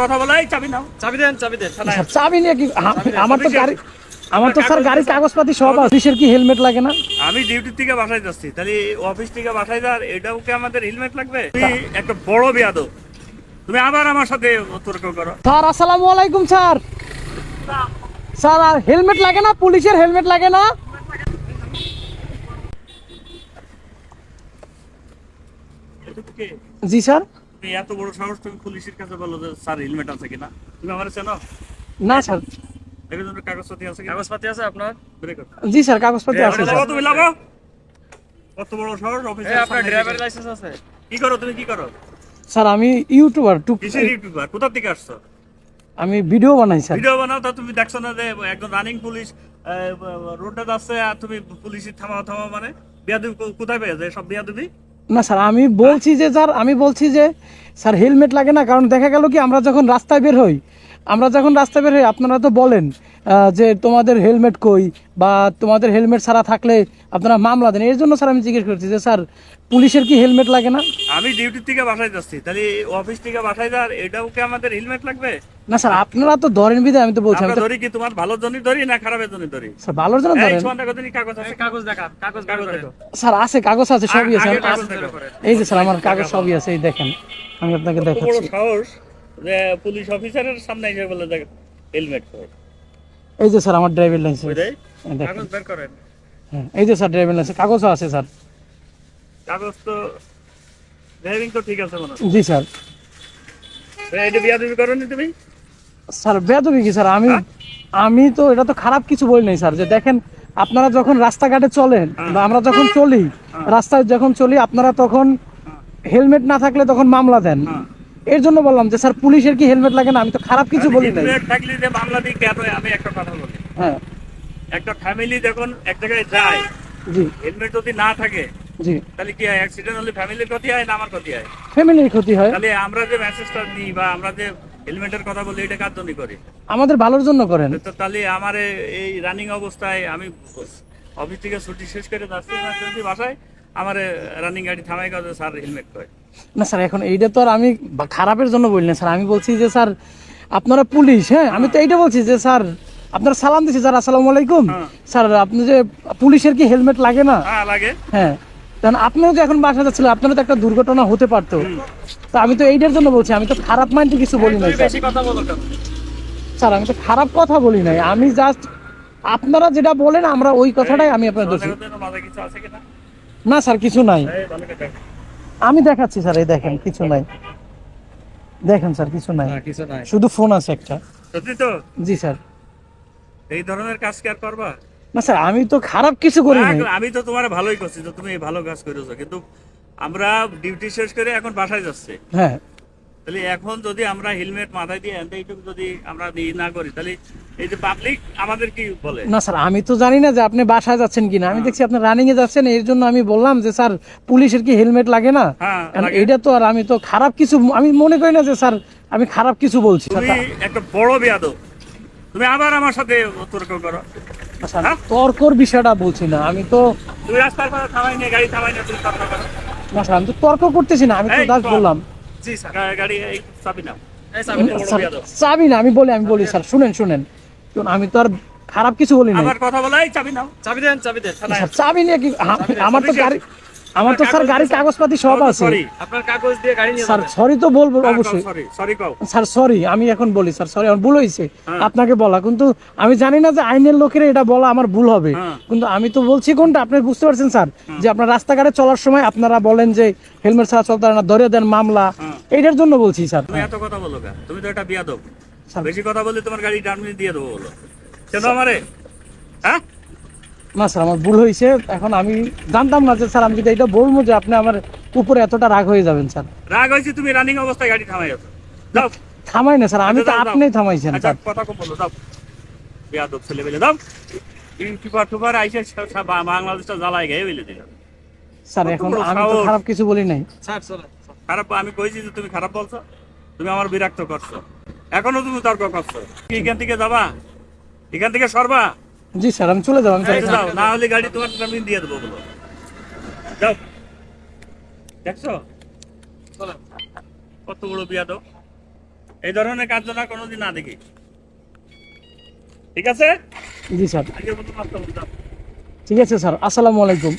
কথা বলে চাবি নাও, চাবি দেন। চাবি নিয়ে কি আমার তো গাড়ি, আমার তো স্যার গাড়ির কাগজপাতি সব আছে। পুলিশের কি হেলমেট লাগে না? আমি ডিউটি থেকে বাসায় যাচ্ছি, তাহলে অফিস থেকে বাসায় যাওয়ার এটাও কি আমাদের হেলমেট লাগবে? তুমি একটা বড় বেয়াদব, তুমি আবার আমার সাথে তর্ক করো। স্যার আসসালামু আলাইকুম স্যার। স্যার আর হেলমেট লাগে না? পুলিশের হেলমেট লাগে না? জি স্যার। তুমি এত বড় সাহস, তুমি পুলিশের কাছে বলো যে স্যার হেলমেট আছে কিনা? তুমি আমার চেনো না স্যার। এর জন্য কাগজপাতি আছে কিনা? কাগজপাতি আছে আপনার? ব্রেক করো। জি স্যার কাগজপাতি আছে স্যার। তুমি লাগো, কত বড় সাহস অফিসে? আপনার ড্রাইভারের লাইসেন্স আছে? কি করো তুমি, কি করো? স্যার আমি ইউটিউবার। কিসের ইউটিউবার? কোথা থেকে আসছো? আমি ভিডিও বানাই স্যার। ভিডিও বানাও তো, তুমি দেখছো না যে একজন রানিং পুলিশ রোডে যাচ্ছে আর তুমি পুলিশের থামাও মানে? বিয়াদবি কোথায় পেয়ে যায় সব বিয়াদবি? না স্যার আমি বলছি যে স্যার, আমি বলছি যে স্যার হেলমেট লাগে না, কারণ দেখা গেল কি আমরা যখন রাস্তায় বের হই, আপনারা তো বলেন যে তোমাদের হেলমেট কই, বা তোমাদের হেলমেট ছাড়া থাকলে আপনারা মামলা দেন। এর জন্য স্যার আমি জিজ্ঞেস করছি যে স্যার পুলিশের কি হেলমেট লাগে না? আমি ডিউটি থেকে বাসায় যাচ্ছি, তাহলে অফিস থেকে বাসায় যাওয়ার এটাও কি আমাদের হেলমেট লাগবে? না স্যার আপনারা তো ধরেন বিধায় আমি তো বলছি। আমরা ধরি কি তোমার ভালোর জন্য ধরি না খারাপের জন্য ধরি? স্যার ভালোর জন্য ধরেন। কাগজ আছে? কাগজ দেখা, কাগজ দেখো। স্যার আছে, কাগজ আছে, সবই আছে। এই যে স্যার আমার কাগজ সবই আছে, এই দেখেন আমি আপনাকে দেখাচ্ছি। বড় সাহস যে পুলিশ অফিসারের সামনে এসে বলে দেখ হেলমেট কই? এই যে স্যার আমার ড্রাইভিং লাইসেন্স। কাগজ বের করেন। হ্যাঁ এই যে স্যার ড্রাইভিং লাইসেন্স, কাগজও আছে স্যার। কাগজ তো ড্রাইভিং তো ঠিক আছে মনে হয়। জি স্যার। এটা বিয়াদবি করোনি তুমি? স্যার বেয়াদবি কি স্যার? আমি তো এটা তো খারাপ কিছু বলি নাই স্যার। যে দেখেন আপনারা যখন রাস্তাঘাটে চলেন বা আমরা যখন চলি, রাস্তায় যখন চলি, আপনারা তখন হেলমেট না থাকলে তখন মামলা দেন। এর জন্য বললাম যে স্যার পুলিশের কি হেলমেট লাগে না? আমি তো খারাপ কিছু বলি নাই। থাকলে যে মামলা দিই কেন? আমি একটা কথা বলি, হ্যাঁ একটা ফ্যামিলি যখন এক জায়গায় যায়, জি হেলমেট যদি না থাকে জি, তাহলে কি হয়? অ্যাক্সিডেন্ট হলে ফ্যামিলির ক্ষতি হয় না আমার ক্ষতি হয়? ফ্যামিলির ক্ষতি হয়। তাহলে আমরা যে মেসেজটা দিই বা আমরা যে হেলমেটের কথা বলি, এটা কার জন্য করি? আমাদের ভালোর জন্য করেন। তো তাহলে আমার এই রানিং অবস্থায় আমি অফিস থেকে ছুটি শেষ করে যাচ্ছি ইমার্জেন্সি বাসায়, আমার রানিং গাড়ি থামাই কাজে স্যার হেলমেট কয় না স্যার এখন এইটা তো আর আমি খারাপের জন্য বলি না স্যার। আমি বলছি যে স্যার আপনারা পুলিশ, হ্যাঁ আমি তো এইটা বলছি যে স্যার আপনারা সালাম দিচ্ছি স্যার আসসালামু আলাইকুম স্যার, আপনি যে পুলিশের কি হেলমেট লাগে না? হ্যাঁ লাগে। হ্যাঁ কারণ আপনিও যে এখন বাসা যাচ্ছিলেন, আপনারও তো একটা দুর্ঘটনা হতে পারতো। তো আমি তো এইটার জন্য বলছি, আমি তো খারাপ মাইন্ডে কিছু বলি নাই বেশি কথা বলো কেন? স্যার। আমি তো খারাপ কথা বলি নাই, আমি জাস্ট আপনারা যেটা বলেন আমরা ওই কথাটাই আমি আপনার দোষী। কিছু আছে কিনা? না স্যার কিছু নাই, আমি দেখাচ্ছি স্যার। এই দেখেন কিছু নাই, দেখেন স্যার কিছু নাই, শুধু ফোন আছে একটা। সত্যি তো? জি স্যার। এই ধরনের কাজ কি আর করবা? না স্যার আমি তো খারাপ কিছু করি নাই। আমি তো তোমার ভালোই করছি যে তুমি ভালো কাজ করেছো, কিন্তু আমরা ডিউটি শেষ করে এখন বাসায় যাচ্ছি। হ্যাঁ তাহলে এখন যদি আমরা হেলমেট মাথায় দিয়ে এইটুকু যদি আমরা না করি, তাহলে এই যে পাবলিক আমাদের কি বলে? না স্যার আমি তো জানি না যে আপনি বাসায় যাচ্ছেন কিনা, আমি দেখছি আপনি রানিং এ যাচ্ছেন, এর জন্য আমি বললাম যে স্যার পুলিশের কি হেলমেট লাগে না? এইটা তো আর আমি তো খারাপ কিছু আমি মনে করি না যে স্যার আমি খারাপ কিছু বলছি। তুমি একটা বড় বেয়াদব, তুমি আবার আমার সাথে তর্ক করো। তর্কর বিষয়টা বলছি না, আমি তো তুমি রাস্তার পাশে থামাই নিয়ে গাড়ি থামাই নিয়ে তুমি তর্ক করো। না স্যার আমি তো তর্ক করতেছি না, আমি তো জাস্ট বললাম। জি স্যার। গাড়ি এই চাবি নাও। চাবি না, আমি বলি স্যার শুনেন, আমি তো আর খারাপ কিছু বলি না। আমার কথা বলাই চাবি নাও, চাবি দেন। চাবি নিয়ে কি আমার তো গাড়ি, আমার তো স্যার গাড়ির কাগজপাতি সব আছে। আপনার কাগজ দিয়ে গাড়ি নিয়ে স্যার সরি তো বলবো অবশ্যই। সরি কও স্যার সরি, আমি এখন বলি স্যার সরি, আমার ভুল হয়েছে আপনাকে বলা, কিন্তু আমি জানি না যে আইনের লোকেরা এটা বলা আমার ভুল হবে, কিন্তু আমি তো বলছি কোনটা আপনি বুঝতে পারছেন স্যার, যে আপনার রাস্তাঘাটে চলার সময় আপনারা বলেন যে হেলমেট ছাড়া চলতে না, ধরে দেন মামলা, এইটার জন্য বলছি স্যার। তুমি এত কথা বলো কেন? তুমি তো এটা বিয়াদব, বেশি কথা বললে তোমার গাড়ি টার্মিনে দিয়ে দেবো বলো কেন আমারে? হ্যাঁ না স্যার আমার ভুল হয়েছে, এখন আমি জানতাম না যে স্যার আমি যদি এটা বলবো যে আপনি আমার উপরে এতটা রাগ হয়ে যাবেন স্যার। রাগ হয়েছে? তুমি রানিং অবস্থায় গাড়ি থামাই আছো, যাও। থামাই না স্যার, আমি তো আপনিই থামাইছেন স্যার। কথা কম বলো, যাও। বেয়াদব ছেলে বেলে, যাও। ইউটিউবার আইসে বাংলাদেশটা জ্বালায় গায়ে বেলে দিল স্যার। এখন আমি তো খারাপ কিছু বলি নাই স্যার। খারাপ আমি কইছি যে তুমি খারাপ বলছো, তুমি আমার বিরক্ত করছো, এখনো তুমি তর্ক করছো। এখান থেকে যাবা, এখান থেকে সরবা। জি স্যার আমি চলে যাবো। যাও, না হলে গাড়ি তোমার টার্মিন দিয়ে দেবো বলো, যাও। দেখছো কত বড় বিয়াদব? এই ধরনের কাজ যেন কোনোদিন না দেখি। ঠিক আছে? জি স্যার, আজকের মতো মাফ করুন, যাও। ঠিক আছে স্যার, আসসালামু আলাইকুম।